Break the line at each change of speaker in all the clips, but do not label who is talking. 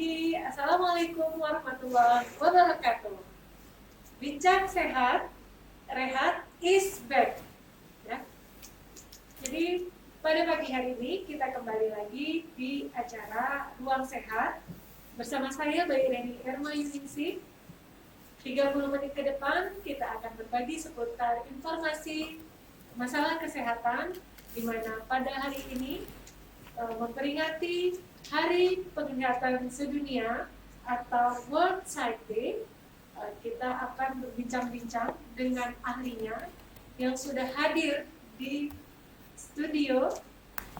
pagi. Assalamualaikum warahmatullahi wabarakatuh. Bincang sehat, rehat is back. Ya. Jadi pada pagi hari ini kita kembali lagi di acara Ruang Sehat bersama saya Bayi Reni Irma Yuningsih. 30 menit ke depan kita akan berbagi seputar informasi masalah kesehatan, di mana pada hari ini memperingati Hari Penglihatan Sedunia atau World Sight Day. Kita akan berbincang-bincang dengan ahlinya yang sudah hadir di studio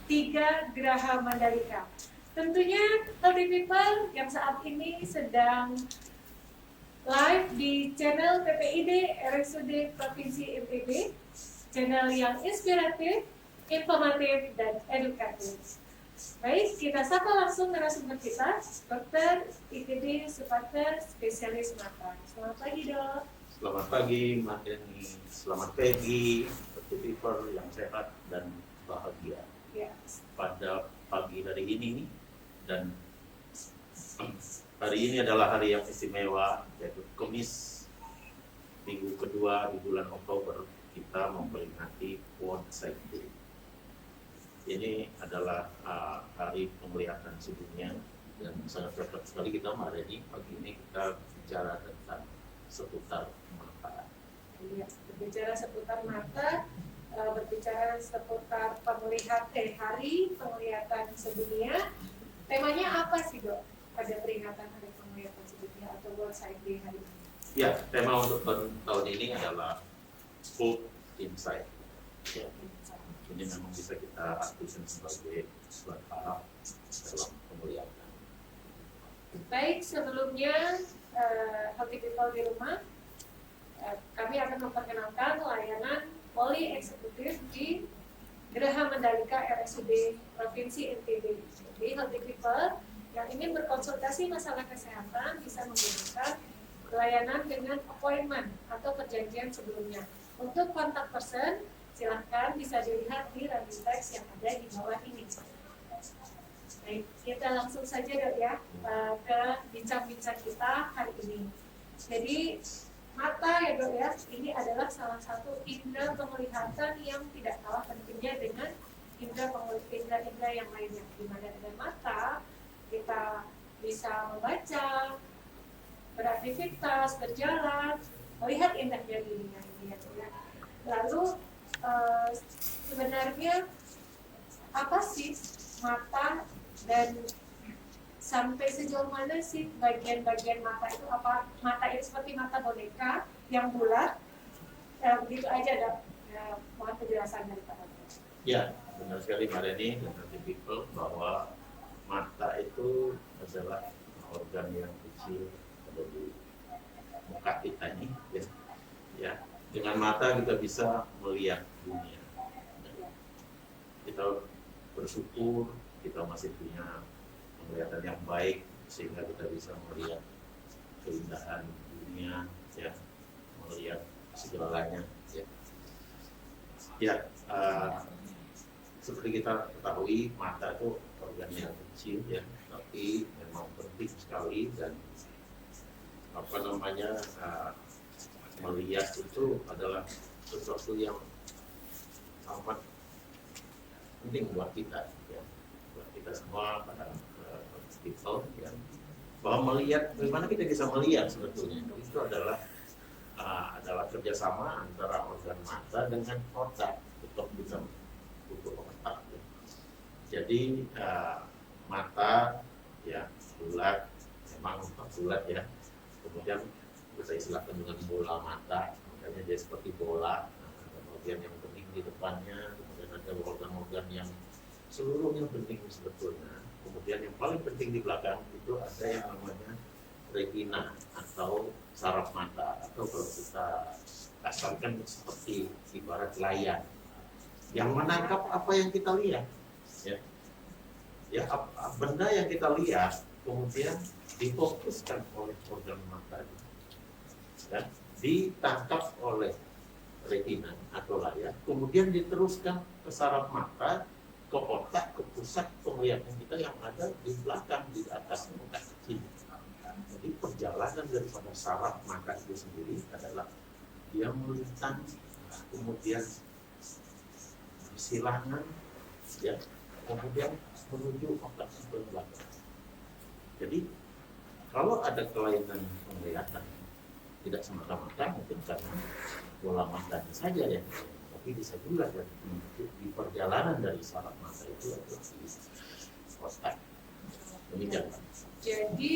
3 Geraha Mandalika. Tentunya Healthy People yang saat ini sedang live di channel PPID RSUD Provinsi NTB, channel yang inspiratif, informatif, dan edukatif. Baik, kita sapa langsung narasumber kita, Dr. ITD Supater, spesialis mata. Selamat pagi, Dok.
Selamat pagi, Mbak Deni. Selamat pagi, people yang sehat dan bahagia.
Ya.
Pada pagi hari ini, dan hari ini adalah hari yang istimewa, yaitu Kamis, minggu kedua di bulan Oktober, kita memperingati World Sight Day. Ini adalah hari penglihatan sedunia, dan sangat cocok sekali kita hari ini, pagi ini kita bicara tentang seputar mata.
Ya, berbicara seputar mata, berbicara seputar hari penglihatan sedunia. Temanya apa sih, Dok, pada peringatan hari penglihatan sedunia atau World Sight Day hari ini?
Ya, tema untuk tahun ini adalah Full Insight. Ya, ini memang bisa kita artikan sebagai tahap dalam penglihatan.
Baik, sebelumnya Healthy People di rumah, kami akan memperkenalkan layanan poli eksekutif di Geraha Mandalika RSUD Provinsi NTB. Jadi Healthy People yang ingin berkonsultasi masalah kesehatan bisa menggunakan layanan dengan appointment atau perjanjian sebelumnya. Untuk kontak person, silahkan bisa dilihat di running text yang ada di bawah ini. Baik, kita langsung saja, Dok, ya, ke bincang-bincang kita hari ini. Jadi mata, ya, Dok, ya, ini adalah salah satu indera penglihatan yang tidak kalah pentingnya dengan indera yang lainnya. Di mana dengan mata kita bisa membaca, beraktivitas, berjalan, melihat indahnya dunia ini, ya. Lalu sebenarnya apa sih mata, dan sampai sejauh mana sih bagian-bagian mata itu? Apa mata itu seperti mata boneka yang bulat? Begitu aja, Dok. Mohon penjelasan dari Pak Dok.
Ya, benar sekali Mbak Reni dan Healthy People bahwa mata itu adalah organ yang kecil ada di muka kita ini. Ya, dengan mata kita bisa melihat dunia. Kita bersyukur kita masih punya penglihatan yang baik sehingga kita bisa melihat keindahan dunia, ya, melihat segalanya. Ya, seperti kita ketahui mata itu organ yang kecil, ya, tapi memang penting sekali, dan melihat itu adalah sesuatu yang sangat penting buat kita, ya, buat kita semua pada people, ya, bahwa melihat, bagaimana kita bisa melihat sebetulnya itu adalah kerjasama antara organ mata dengan otak untuk bisa butuh otak, ya. Jadi mata, ya, bulat, memang bulat, ya, kemudian bisa istilahkan dengan bola mata, makanya dia seperti bola. Ada bagian yang penting di depannya, kemudian ada organ-organ yang seluruhnya penting sebetulnya. Kemudian yang paling penting di belakang itu ada yang namanya retina atau saraf mata, atau kalau kita kasarkan seperti ibarat layar yang menangkap apa yang kita lihat, ya, benda yang kita lihat kemudian difokuskan oleh organ mata itu, dan ditangkap oleh retina atau layar, kemudian diteruskan ke saraf mata, ke otak, ke pusat penglihatan kita yang ada di belakang, di atas muka kecil. saraf mata itu sendiri adalah dia melintang, kemudian bersilangan, ya, kemudian menuju otak ke belakang. Jadi kalau ada kelainan penglihatan, tidak semata-mata mungkin karena bola matanya saja ya, tapi bisa juga di perjalanan dari saraf mata itu adalah di otak. Demikian.
Jadi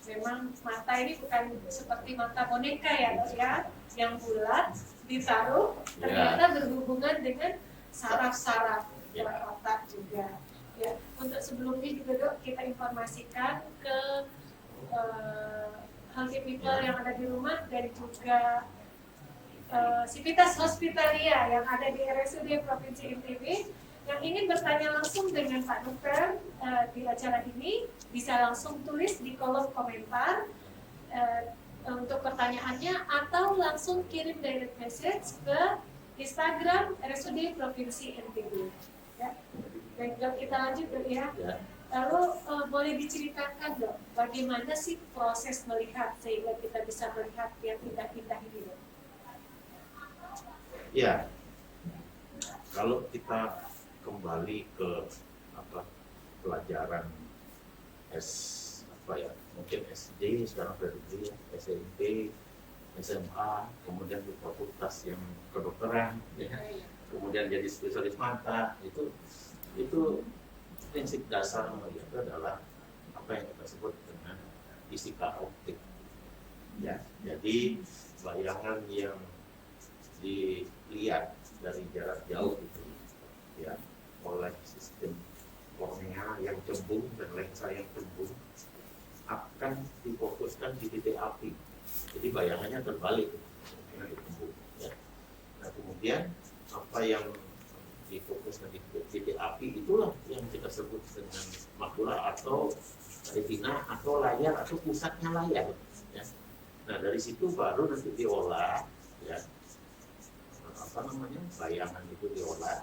memang mata ini bukan seperti mata boneka ya, Dok, ya, yang bulat ditaruh ternyata berhubungan dengan saraf-saraf otak juga. Ya, untuk sebelumnya juga, Dok, kita informasikan ke healthy people yang ada di rumah dan juga Sivitas Hospitalia yang ada di RSUD Provinsi NTB yang ingin bertanya langsung dengan Pak Dokter di acara ini bisa langsung tulis di kolom komentar untuk pertanyaannya atau langsung kirim direct message ke Instagram RSUD Provinsi NTB. Ya. Baik, Dok, kita lanjut, Dok, ya. Lalu boleh diceritakan, Dok, bagaimana sih proses melihat sehingga kita bisa melihat yang indah-indah ini, Dok?
Ya, kalau kita kembali ke pelajaran mungkin SD, sekarang sudah degree, SMP, SMA, kemudian di fakultas yang kedokteran, ya, kemudian jadi spesialis mata, itu prinsip dasar melihat adalah apa yang kita sebut dengan fisika optik. Ya, jadi bayangan yang dilihat dari jarak jauh itu, ya, oleh sistem kornea yang cembung dan lensa yang cembung akan difokuskan di titik api. Jadi bayangannya terbalik, ya. Nah, kemudian apa yang difokuskan di titik api itulah yang kita sebut dengan makula atau retina atau layar atau pusatnya layar. Ya. Nah, dari situ baru nanti diolah, ya, bayangan itu diolah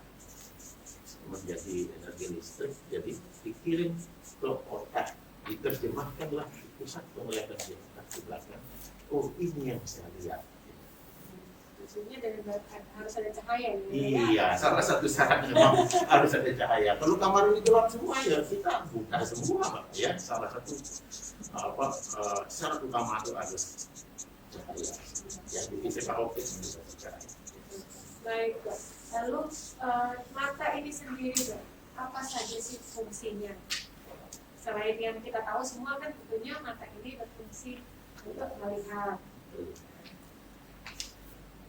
menjadi energi listrik, jadi dikirim ke otak, diterjemahkanlah di pusat penglihatan di otak di belakang. Oh, ini yang saya lihat.
Maksudnya harus ada cahaya.
Iya, salah satu syarat memang harus ada cahaya. Kalau kamar ini gelap semua ya kita buta semua, ya. Salah satu syarat utama itu ada cahaya. Ya, di fisika optik bisa cahaya.
Baik, Dok. Lalu mata ini sendiri, Dok, apa saja sih fungsinya? Selain yang kita tahu semua kan tentunya mata ini berfungsi untuk melihat.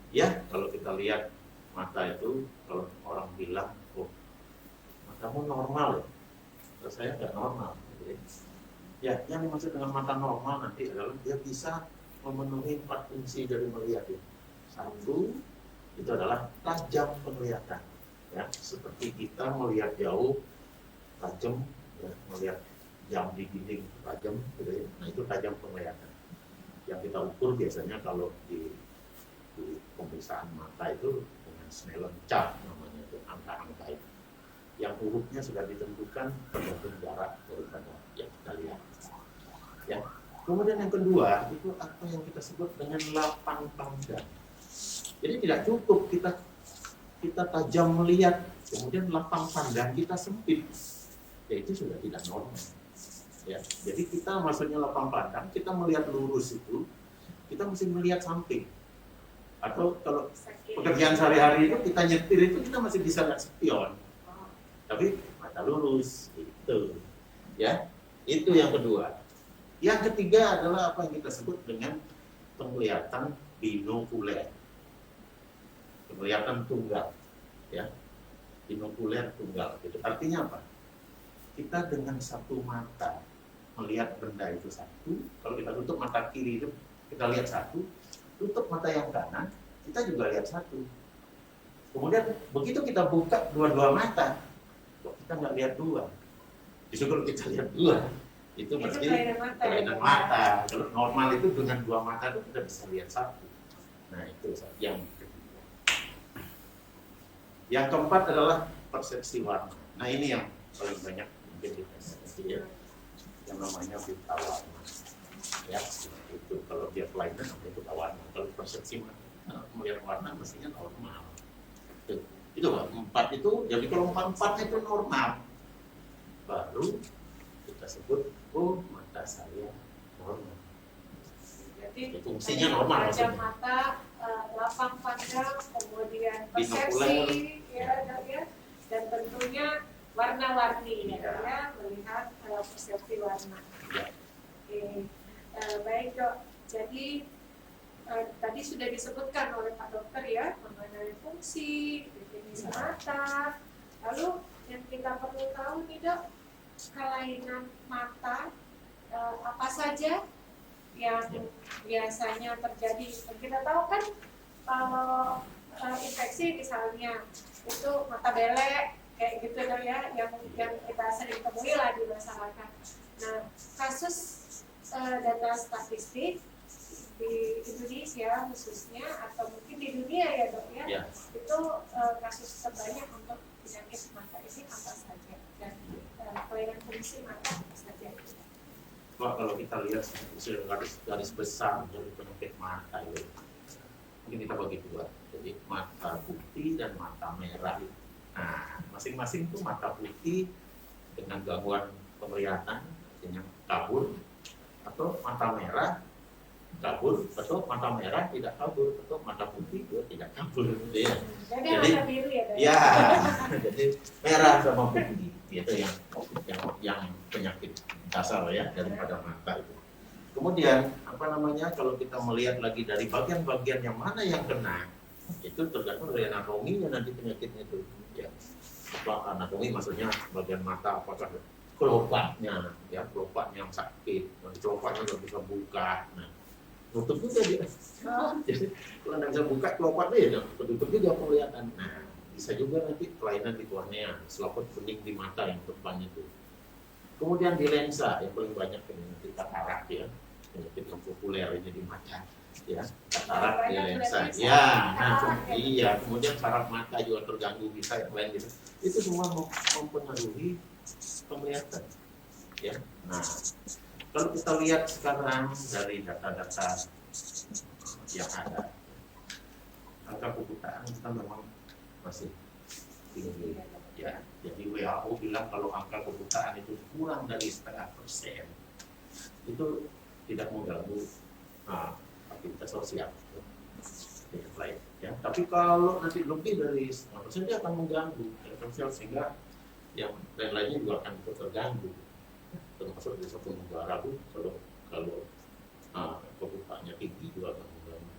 Ya, kalau kita lihat mata itu, kalau orang bilang, oh, matamu normal ya, terus saya nggak normal. Ya, yang dimaksud dengan mata normal nanti adalah dia bisa memenuhi 4 fungsi dari melihat itu. 1, itu adalah tajam penglihatan, ya, seperti kita melihat jauh tajam, ya, melihat jam di dinding tajam, gitu ya. Nah, itu tajam penglihatan. Yang kita ukur biasanya kalau di pemeriksaan mata itu dengan Snellen chart namanya, itu angka-angka itu. Yang hurufnya sudah ditentukan tergantung jarak daripada yang kita lihat. Ya. Kemudian yang kedua itu apa yang kita sebut dengan lapang pandang. Jadi tidak cukup kita tajam melihat, kemudian lapang pandang kita sempit, ya itu sudah tidak normal. Ya, jadi kita maksudnya lapang pandang, kita melihat lurus itu, kita mesti melihat samping. Atau kalau pekerjaan sehari-hari itu kita nyetir itu kita masih bisa lihat spion, tapi mata lurus itu, ya itu yang kedua. Yang ketiga adalah apa yang kita sebut dengan penglihatan binokuler. Penglihatan tunggal, ya, binokuler tunggal. Itu artinya apa? Kita dengan satu mata melihat benda itu satu. Kalau kita tutup mata kiri itu kita lihat satu, tutup mata yang kanan kita juga lihat satu. Kemudian begitu kita buka dua-dua mata, kok kita nggak lihat dua? Justru kalau kita lihat dua, itu berarti kelainan mata. Kalau normal itu dengan 2 mata itu kita bisa lihat satu. Nah, itu yang kedua. Yang keempat adalah persepsi warna. Nah, ini yang paling banyak mungkin di persepsi, ya, yang namanya buta warna. Ya, itu kalau dia kelainan itu warna. Kalau persepsi melihat warna mestinya normal. Itu Pak, 4 itu, jadi kalau 4 itu normal, baru kita sebut, oh mata saya normal.
Jadi
fungsinya normal
wajah
maksudnya.
mata, lapang pandang, kemudian
Binokular.
persepsi, ya, dan tentunya warna-warni, ya, melihat persepsi warna.
Ya.
Oke. Baik Dok, jadi tadi sudah disebutkan oleh Pak Dokter ya mengenai fungsi, definisi mata. Lalu yang kita perlu tahu nih Dok, kelainan mata apa saja yang biasanya terjadi. Kita tahu kan kalau infeksi misalnya itu mata belek kayak gitu Dok ya, yang kita sering temui lah di masyarakat. Nah, kasus data statistik di Indonesia khususnya atau mungkin di dunia ya Dok ya, itu kasus terbanyak untuk penyakit mata ini apa saja dan kelainan fungsi mata apa saja?
Pak, kalau kita lihat garis besar dari penyakit mata itu, mungkin kita bagi dua, jadi mata putih dan mata merah. Nah, masing-masing itu mata putih dengan gangguan penglihatan, artinya kabur, atau mata merah kabur, atau mata merah tidak kabur, atau mata putih juga tidak kabur. Gitu ya.
Jadi mata biru ya?
Ya, jadi merah sama putih itu yang penyakit dasar ya daripada mata itu. Kemudian kalau kita melihat lagi dari bagian-bagian yang mana yang kena, itu tergantung dari anatominya nanti penyakitnya itu. Ya, apa anatomi maksudnya bagian mata apakah kelopaknya, ya kelopaknya yang sakit, nanti kelopaknya nggak bisa buka. Nah, tutup juga dia. Jadi kalau nggak bisa buka kelopaknya ya tutup juga penglihatan. Nah, bisa juga nanti kelainan di kornea, selaput bening di mata yang depan itu. Kemudian di lensa yang paling banyak penyakit katarak ya, penyakit yang populer ini di mata, ya katarak di lensa. Ya, iya. Kemudian saraf mata juga terganggu bisa yang lain gitu. Itu semua mempengaruhi penglihatan. Ya, nah kalau kita lihat sekarang dari data-data yang ada, angka kebutaan kita memang masih tinggi. Ya, jadi WHO bilang kalau angka kebutaan itu kurang dari 0,5%, itu tidak mengganggu aktivitas sosial. Ya, tapi kalau nanti lebih dari 0,5% dia akan mengganggu sosial sehingga yang lain-lainnya juga akan terganggu. Termasuk di satu negara pun kalau kebutaannya tinggi juga akan mengganggu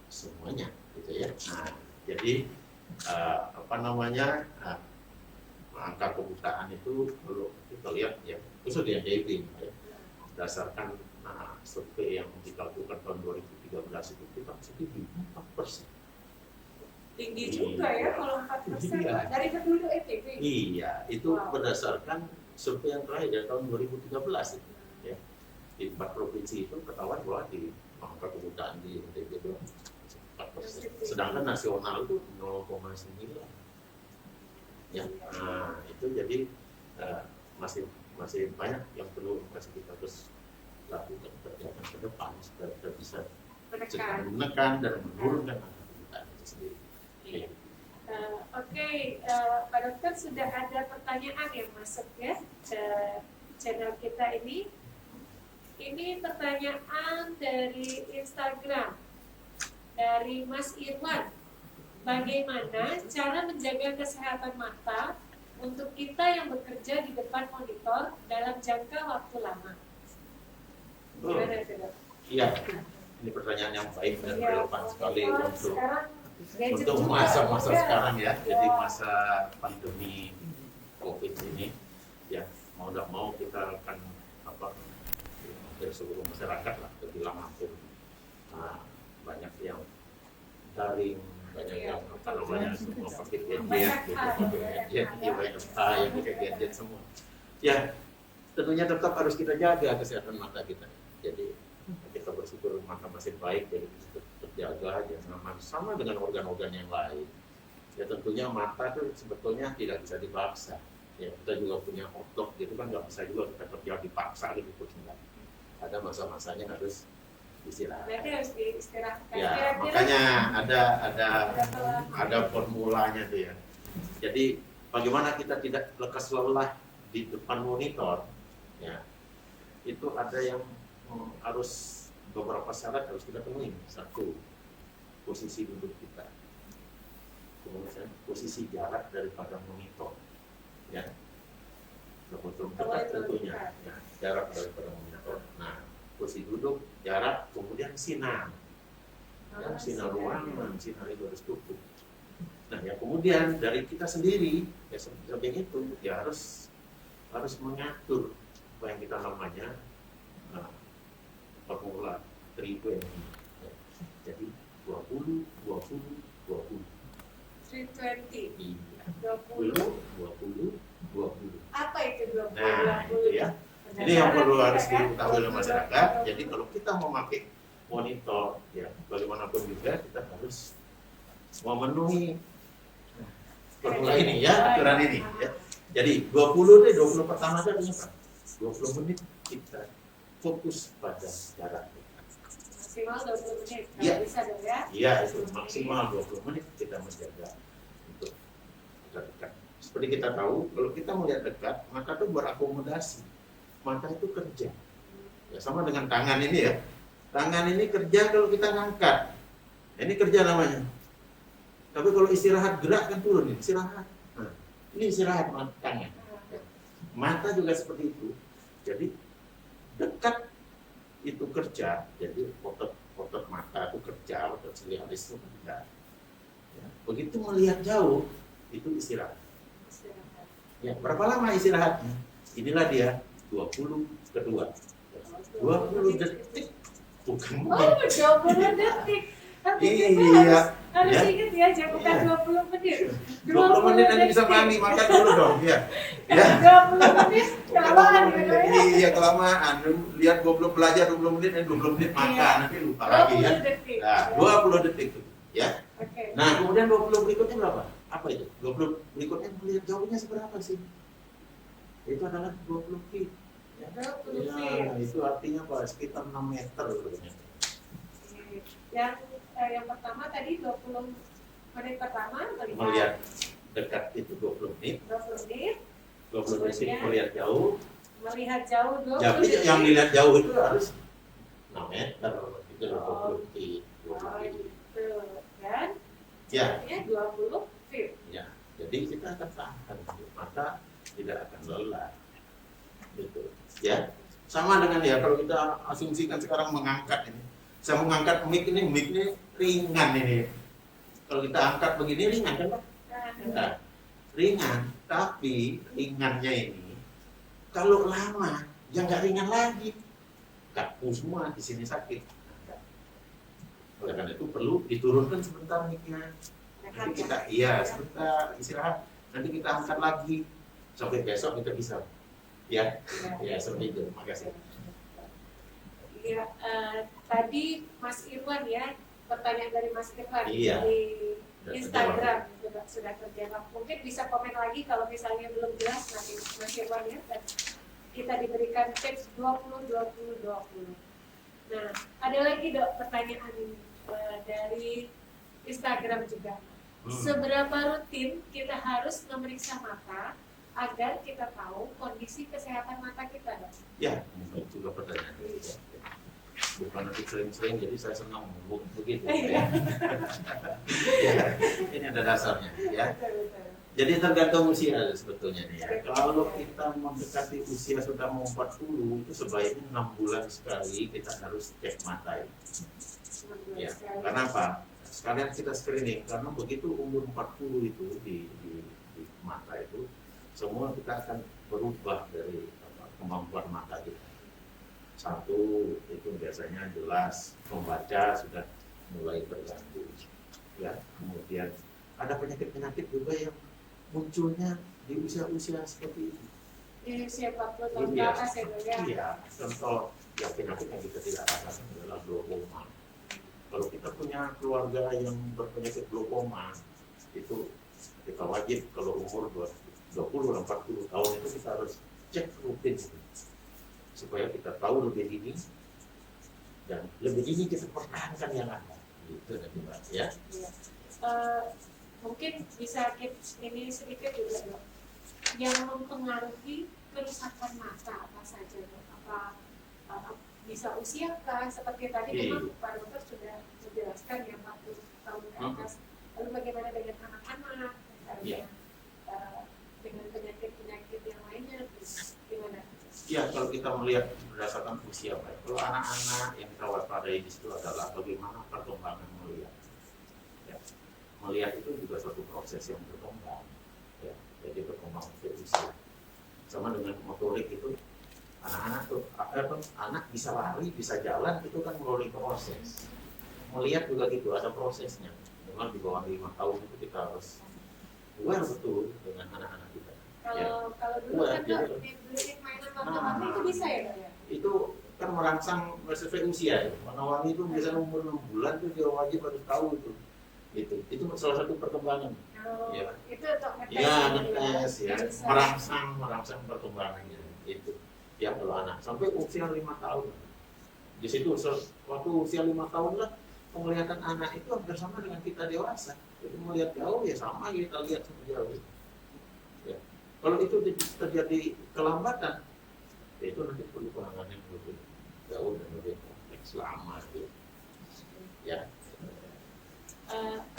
semuanya, gitu ya. Nah, jadi angka kebutaan itu kalau kita lihat ya khusus di NDB ya, berdasarkan survei yang kita lakukan tahun 2013 itu kita masih tinggi 4%.
Tinggi juga ya kalau 4% dari penduduk NTB.
Iya, itu berdasarkan survei yang terakhir dari tahun 2013 itu ya. Di 4 provinsi itu ketahuan bahwa di angka kebutaan di NTB itu 4%. Sedangkan nasional itu 0,9. Ya, nah itu jadi masih banyak yang perlu kita terus lakukan kerjaan ke depan supaya kita bisa menekan dan menurunkan angka kebutaan itu sendiri.
Ya. Oke, Pak Dokter sudah ada pertanyaan yang masuk ya ke channel kita ini. Ini pertanyaan dari Instagram dari Mas Irwan. Bagaimana cara menjaga kesehatan mata untuk kita yang bekerja di depan monitor dalam jangka waktu lama? Gimana itu, Dok?
Iya, ini pertanyaan yang baik dan relevan sekali untuk
juga.
masa-masa sekarang ya. Jadi masa pandemi COVID ini, ya mau tidak mau kita akan dari seluruh masyarakat lah terbilang hampir banyak yang daring, banyak yang semua pakai gadget, banyak yang pakai gadget semua. Ya, tentunya tetap harus kita jaga kesehatan mata kita. Jadi kita bersyukur mata masih baik, jadi bisa terjaga, jangan sama dengan organ-organ yang lain. Ya tentunya mata itu sebetulnya tidak bisa dipaksa. Ya kita juga punya otot, gitu kan nggak bisa juga kita kerja dipaksa gitu enggak. ada masa-masanya harus istirahat.
Berarti harus diistirahatkan.
Ya,
Kira-kira
makanya
berapa
ada formulanya tuh ya. Jadi bagaimana kita tidak lekas lelah di depan monitor, ya itu ada yang harus beberapa syarat harus kita penuhi. Satu, posisi duduk kita, kemudian posisi jarak daripada monitor, ya betul dekat tentunya, ya, jarak daripada monitor. Nah, posisi duduk, jarak, kemudian sinar. Ya, sinar ruangan, sinar itu harus tutup. Nah, ya kemudian dari kita sendiri, ya samping itu, ya harus mengatur apa yang kita namanya formula 320. Ya. Jadi 20, 20, 20.
320.
Iya.
20.
20, 20.
Apa itu 20?
Nah,
20?
itu ya. Ini yang perlu harus diketahui oleh masyarakat. Jadi kalau kita memakai monitor, ya bagaimanapun juga kita harus memenuhi formula ini ya, aturan ini ya. Jadi 20 pertama saja apa? 20 menit kita fokus pada jarak.
Maksimal 20 menit.
Iya.
Bisa dong ya?
Iya, itu maksimal 20 menit kita menjaga untuk dekat. Seperti kita tahu, kalau kita melihat dekat, maka itu berakomodasi. Mata itu kerja. Ya sama dengan tangan ini ya. Tangan ini kerja kalau kita ngangkat. Ini kerja namanya. Tapi kalau istirahat gerak kan turun nih, istirahat. Nah, ini istirahat tangan. Mata juga seperti itu. Jadi dekat itu kerja, jadi otot mata itu kerja, otot siliaris itu kerja. Ya, begitu melihat jauh itu istirahat. Ya, berapa lama istirahatnya? Inilah dia 20 kedua. 20 detik bukan
Oh,
menit.
20 detik. Tapi kita
Iya.
harus
Ya.
ingat ya, jangan bukan
Iya.
20 menit.
20 menit nanti bisa mandi, makan dulu dong. Ya. Ya.
20 menit kelamaan gitu ya.
Iya kelamaan. Lihat 20 belajar 20 menit dan 20 menit makan,
Iya.
nanti lupa lagi ya.
20 detik.
Nah, 20 detik tuh, ya.
Oke.
Nah, kemudian 20 berikutnya berapa? Apa itu? 20 berikutnya melihat jauhnya seberapa sih? Itu adalah 20 feet. Ya.
20
Ya,
feet.
itu artinya apa? Sekitar 6 meter.
Yang pertama tadi 20 menit pertama
Melihat dekat itu 20 menit.
20 menit.
20 menit
Kemudian
melihat jauh.
Melihat jauh 20
Jadi
detik.
yang dilihat jauh itu harus 6 meter. Itu 20 feet. 20
Oh,
feet.
gitu. Dan
Ya.
artinya 20 feet.
Ya, jadi kita akan tahan, maka tidak akan lelah, gitu. Ya, sama dengan ya kalau kita asumsikan sekarang mengangkat ini, saya mengangkat mic ini ringan ini. Kalau kita angkat begini ringan kan Pak? Nah, ringan, tapi ringannya ini kalau lama, ya nggak ringan lagi, kaku semua di sini sakit. Oleh karena itu perlu diturunkan sebentar mic-nya. Nanti kita sebentar istirahat, nanti kita angkat lagi sampai besok kita bisa ya seperti itu. Makasih.
Iya, tadi Mas Irwan ya, pertanyaan dari Mas Irwan
Iya.
di
Sudah
Instagram juga sudah terjawab. Mungkin bisa komen lagi kalau misalnya belum jelas nanti Mas Irwan ya. Dan kita diberikan tips 20-20-20. Nah, ada lagi Dok pertanyaan dari Instagram juga. Seberapa rutin kita harus memeriksa mata agar kita tahu kondisi kesehatan mata kita, Dok?
Ya, ini juga pertanyaan. Bukan nanti sering-sering, jadi saya senang begitu. Ya. Ini ada dasarnya. Ya. Jadi tergantung usia sebetulnya nih. Ya. Kalau kita mendekati usia sudah mau 40, itu sebaiknya 6 bulan sekali kita harus cek mata ini. Ya. Kenapa? Sekalian kita screening, karena begitu umur 40 itu di mata itu, semua kita akan berubah dari kemampuan mata kita. Satu, itu biasanya jelas membaca sudah mulai terganggu. Ya, kemudian ada penyakit-penyakit juga yang munculnya di usia-usia seperti itu.
Di usia 40 tahun ke
Iya.
atas ya, Dok ya?
Iya, contoh yang penyakit yang kita tidak rasakan adalah glaukoma. Kalau kita punya keluarga yang berpenyakit glaukoma, itu kita wajib kalau umur 20-40 tahun itu kita harus cek rutin. supaya kita tahu lebih dini dan lebih dini kita pertahankan yang ada. Gitu nanti Mbak ya.
Iya. Mungkin bisa ini sedikit juga dok, yang mempengaruhi kerusakan mata apa saja dok? Apa bisa usia kah? Seperti tadi memang Pak Dokter sudah menjelaskan ya 40 tahun ke atas. Lalu bagaimana dengan anak-anak misalnya dengan penyakit-penyakit yang lainnya, gimana?
Ya, kalau kita melihat berdasarkan usia, Pak. Kalau anak-anak yang kita waspadai di situ adalah bagaimana perkembangan melihat. Ya. Melihat itu juga suatu proses yang berkembang. Ya. Jadi berkembang setiap usia. Sama dengan motorik itu, anak-anak tuh, anak bisa lari, bisa jalan, itu kan melalui proses. Melihat juga gitu, ada prosesnya. Memang di bawah 5 tahun itu kita harus aware betul dengan anak-anak kita.
Kalau dulu kan beli mainan warna-warni itu bisa ya Dok ya?
Itu kan merangsang sesuai usia ya. Warna-warni itu biasanya umur 6 bulan tuh dia wajib harus tahu itu. Itu salah satu perkembangan. Ya.
Itu untuk
ngetes ya. Merangsang perkembangannya itu. Ya kalau anak sampai usia 5 tahun. Di situ waktu usia 5 tahun lah penglihatan anak itu hampir sama dengan kita dewasa. Jadi melihat jauh ya sama kita lihat sama jauh. Ya. Kalau itu terjadi kelambatan, ya itu nanti perlu penanganan yang lebih jauh dan lebih kompleks lama gitu. Ya.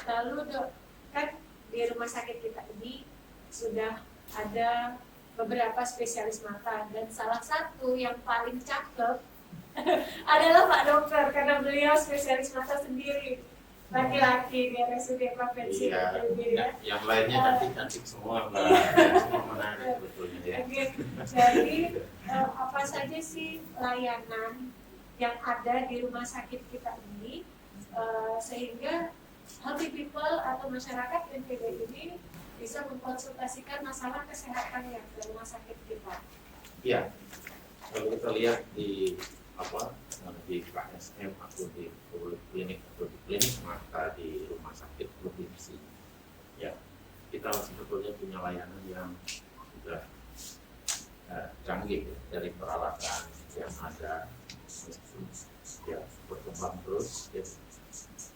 Lalu dok, kan di rumah sakit kita ini sudah ada beberapa spesialis mata dan salah satu yang paling cakep adalah Pak Dokter karena beliau spesialis mata sendiri, laki-laki di RSUD Provinsi NTB ya.
Yang lainnya cantik-cantik semua Mbak, semua menarik sebetulnya ya.
Oke. Jadi apa saja sih layanan yang ada di rumah sakit kita ini sehingga healthy people atau masyarakat NTB ini bisa mengkonsultasikan masalah kesehatannya ke rumah sakit kita.
Iya, kalau kita lihat di KSM atau di klinik mata di rumah sakit provinsi, ya kita sebetulnya punya layanan yang sudah canggih ya, dari peralatan yang ada, ya berkembang terus. Ya,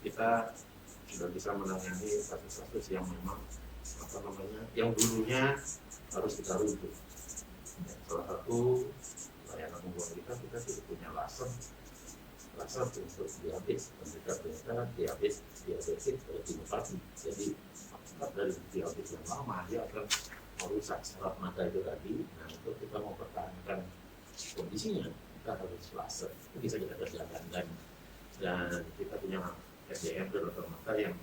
kita sudah bisa menangani kasus-kasus yang memang yang dulunya harus kita rujuk. Salah satu layanan unggulan kita sudah punya laser untuk diabetes, ternyata diabetes retinopati. Jadi akibat dari diabetes yang lama dia akan merusak saraf mata itu tadi. Nah, untuk kita mempertahankan kondisinya kita harus laser. Itu bisa kita kerjakan dan kita punya SDM dokter mata yang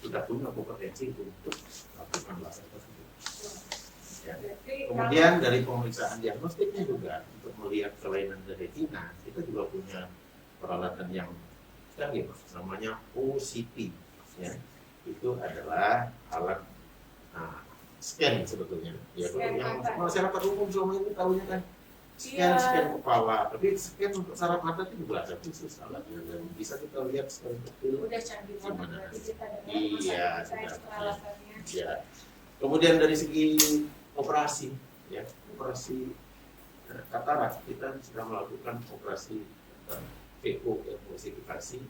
sudah punya kompetensi untuk melakukan laser tersebut. Ya. Kemudian dari pemeriksaan diagnostiknya juga untuk melihat kelainan dari retina, kita juga punya peralatan yang canggih, namanya OCT. Ya. Itu adalah alat scan sebetulnya. Ya, yang masyarakat umum selama ini tahunya kan scan kepala, tapi scan untuk saraf mata itu juga ada khusus alatnya dan bisa kita lihat secara detail.
Udah canggih banget.
Iya, sudah. Ya. Kemudian dari segi operasi, ya operasi katarak kita sudah melakukan operasi VO emulsifikasi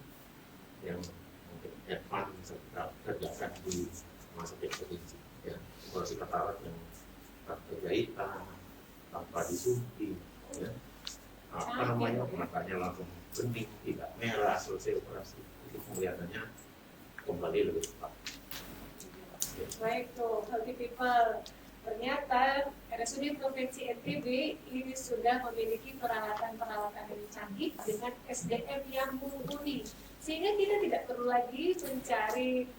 yang mungkin advance bisa kita kerjakan di rumah sakit provinsi. Ya, operasi katarak yang tanpa jahitan, tanpa disuntik, ya. Matanya langsung bening, tidak merah selesai operasi. Itu penglihatannya kembali lebih cepat. Ya.
Baik tuh, healthy people. Ternyata RSUD Provinsi NTB ini sudah memiliki peralatan-peralatan yang canggih dengan SDM yang mumpuni, sehingga kita tidak perlu lagi mencari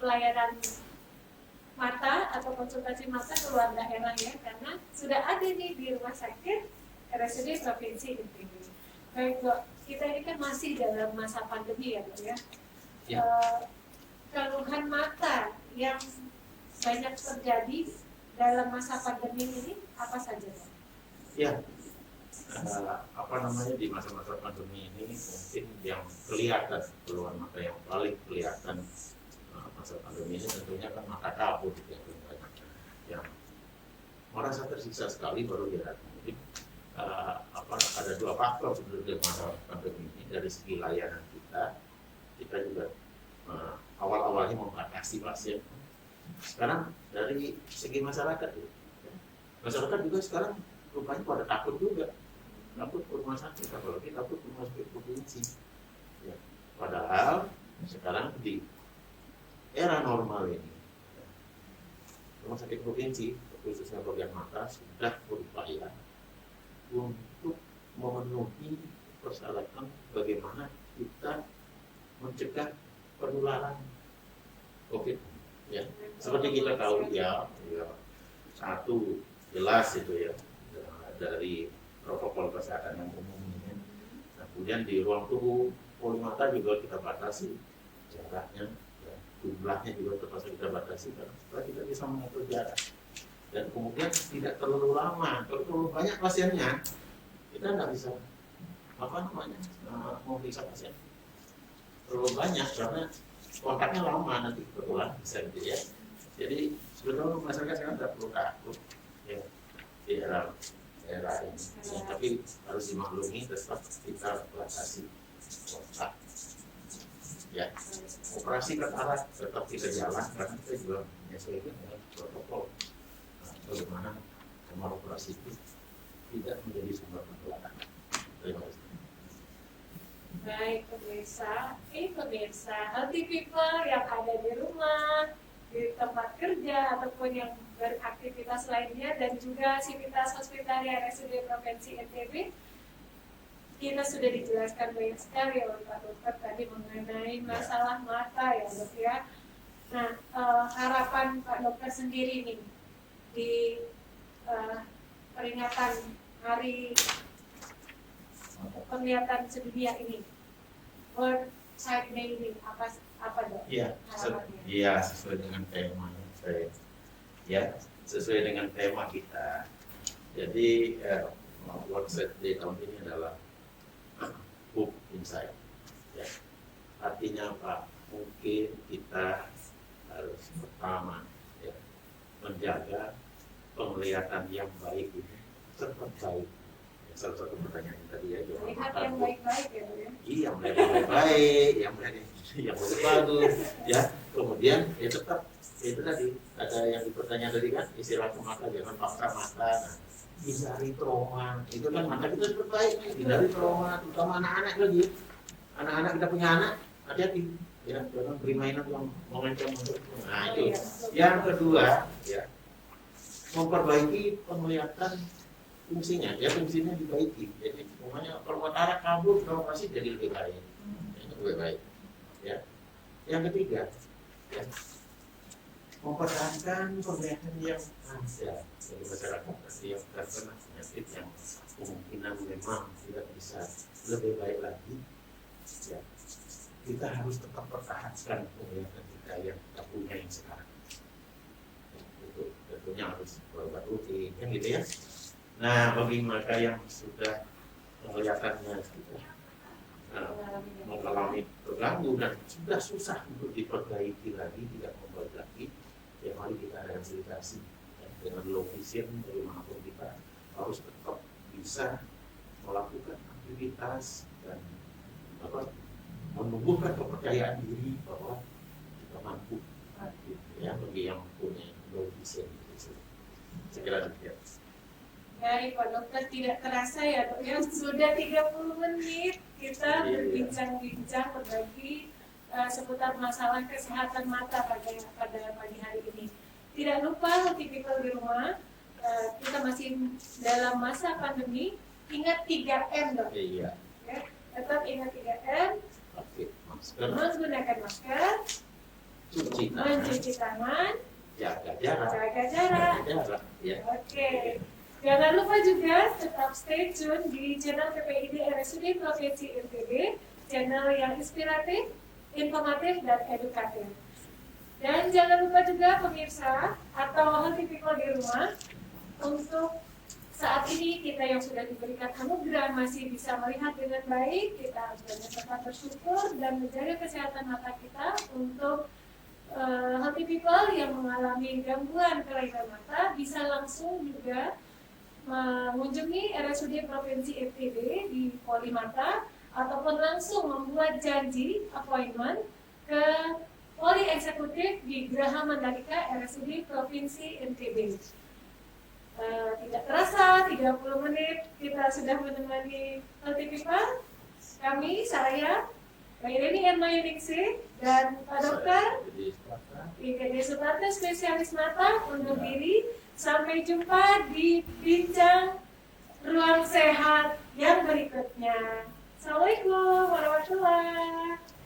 pelayanan mata atau konsultasi mata ke luar daerah ya, karena sudah ada nih di rumah sakit RSUD Provinsi NTB. Baik Dok, kita ini kan masih dalam masa pandemi ya Dok ya. Keluhan mata yang banyak terjadi dalam masa pandemi ini apa saja Dok?
Ya, di masa-masa pandemi ini mungkin yang kelihatan keluhan mata yang paling kelihatan masa pandemi ini tentunya kan mata kabut ya, yang merasa tersiksa sekali baru dia datang. Jadi ada dua faktor sebenarnya masa pandemi ini. Dari segi layanan kita juga awal-awalnya membatasi pasien. Sekarang dari segi masyarakat juga sekarang rupanya pada takut juga, takut ke rumah sakit, apalagi takut ke rumah sakit provinsi. Ya. Padahal sekarang di era normal ini, rumah sakit provinsi khususnya bagian mata sudah berupaya untuk memenuhi persyaratan bagaimana kita mencegah penularan COVID. Ya, seperti kita tahu ya satu jelas itu ya dari protokol kesehatan yang umum ini. Nah, kemudian di ruang tunggu polimata juga kita batasi jaraknya, ya, jumlahnya juga terpaksa kita batasi karena supaya kita bisa mengatur jarak. Dan kemudian tidak terlalu lama, kalau terlalu banyak pasiennya kita nggak bisa memeriksa pasien terlalu banyak karena kontaknya lama, nanti kebetulan bisa gitu ya. Jadi sebetulnya masyarakat sekarang tidak perlu takut ya, di era ini, tapi harus dimaklumi tetap kita batasi kontak. Ya, operasi ke arah tetap kita jalan karena kita juga menyesuaikan dengan protokol. Bagaimana kamar operasi itu tidak menjadi sumber penularan. Terima kasih.
Baik pemirsa, healthy people yang ada di rumah, di tempat kerja ataupun yang beraktivitas lainnya dan juga Sivitas Hospitaria RSUD Provinsi NTB, kita sudah dijelaskan banyak sekali oleh Pak Dokter tadi mengenai masalah mata ya Dok ya. Nah, harapan Pak Dokter sendiri nih di peringatan Hari Penglihatan Sedunia ini, World Sight Day ini, apa Dok?
Iya, sesuai dengan tema sesuai dengan tema kita. Jadi World Sight Day tahun ini adalah Hope Inside. Ya. Artinya apa? Mungkin kita harus pertama ya, menjaga penglihatan yang baik ini tetap baik. Salah satu pertanyaan tadi ya,
melihat yang baik-baik ya, Bu ya.
Iya, melihat yang baik, yang bagus, ya. Kemudian ya tetap itu tadi ada yang dipertanyaan tadi kan, istilah mata jangan paksa mata. Nah, hindari trauma, itu kan mata kita tetap baik, hindari trauma, terutama anak-anak lagi. Anak-anak kita punya anak, hati-hati, ya, jangan beri mainan yang mengancam. Nah itu. Yang kedua, ya, memperbaiki penglihatan fungsinya dibaiki. Jadi semuanya kalau mata kabur, kalau masih jadi lebih baik. Ya. Yang ketiga, ya, mempertahankan penglihatan yang ada dari masyarakat yang terkena penyakit yang kemungkinan memang tidak bisa lebih baik lagi. Ya, kita harus tetap pertahankan penglihatan kita yang kita punya yang sekarang. Ya, itu tentunya harus berobat rutin, kan gitu ya. Nah, bagi mereka yang sudah penglihatannya mengalami terganggu dan sudah susah untuk diperbaiki lagi, tidak membaik lagi, ya mari kita rehabilitasi ya, dengan low vision. Bagaimanapun kita harus tetap bisa melakukan aktivitas dan menumbuhkan kepercayaan diri bahwa kita mampu ya, bagi yang punya low vision. Saya kira demikian.
Baik Pak Dokter, tidak terasa ya Dok ya, sudah 30 menit kita berbincang-bincang berbagi seputar masalah kesehatan mata pada pagi hari ini. Tidak lupa healthy people di rumah, kita masih dalam masa pandemi, ingat 3M Dok.
Iya.
Ya, tetap ingat 3M.
Oke, masker.
Menggunakan masker, mencuci tangan,
jaga jarak. Ya.
Oke. Jangan lupa juga tetap stay tune di channel PPID RSUD Provinsi NTB, channel yang inspiratif, informatif, dan edukatif. Dan jangan lupa juga pemirsa atau healthy people di rumah, untuk saat ini kita yang sudah diberikan anugerah masih bisa melihat dengan baik, kita harus tetap bersyukur dan menjaga kesehatan mata kita. Untuk healthy people yang mengalami gangguan kelainan mata bisa langsung juga mengunjungi RSUD Provinsi NTB di Polimata ataupun langsung membuat janji appointment ke Poli Eksekutif di Geraha Mandalika RSUD Provinsi NTB. Tidak terasa 30 menit kita sudah menemani LTPIPA. Kami, saya, Mbak Ireni Hermayuningsih dan Pak Dokter IGD Suprapta Spesialis Mata undur diri. Sampai jumpa di bincang ruang sehat yang berikutnya. Assalamualaikum warahmatullahi wabarakatuh.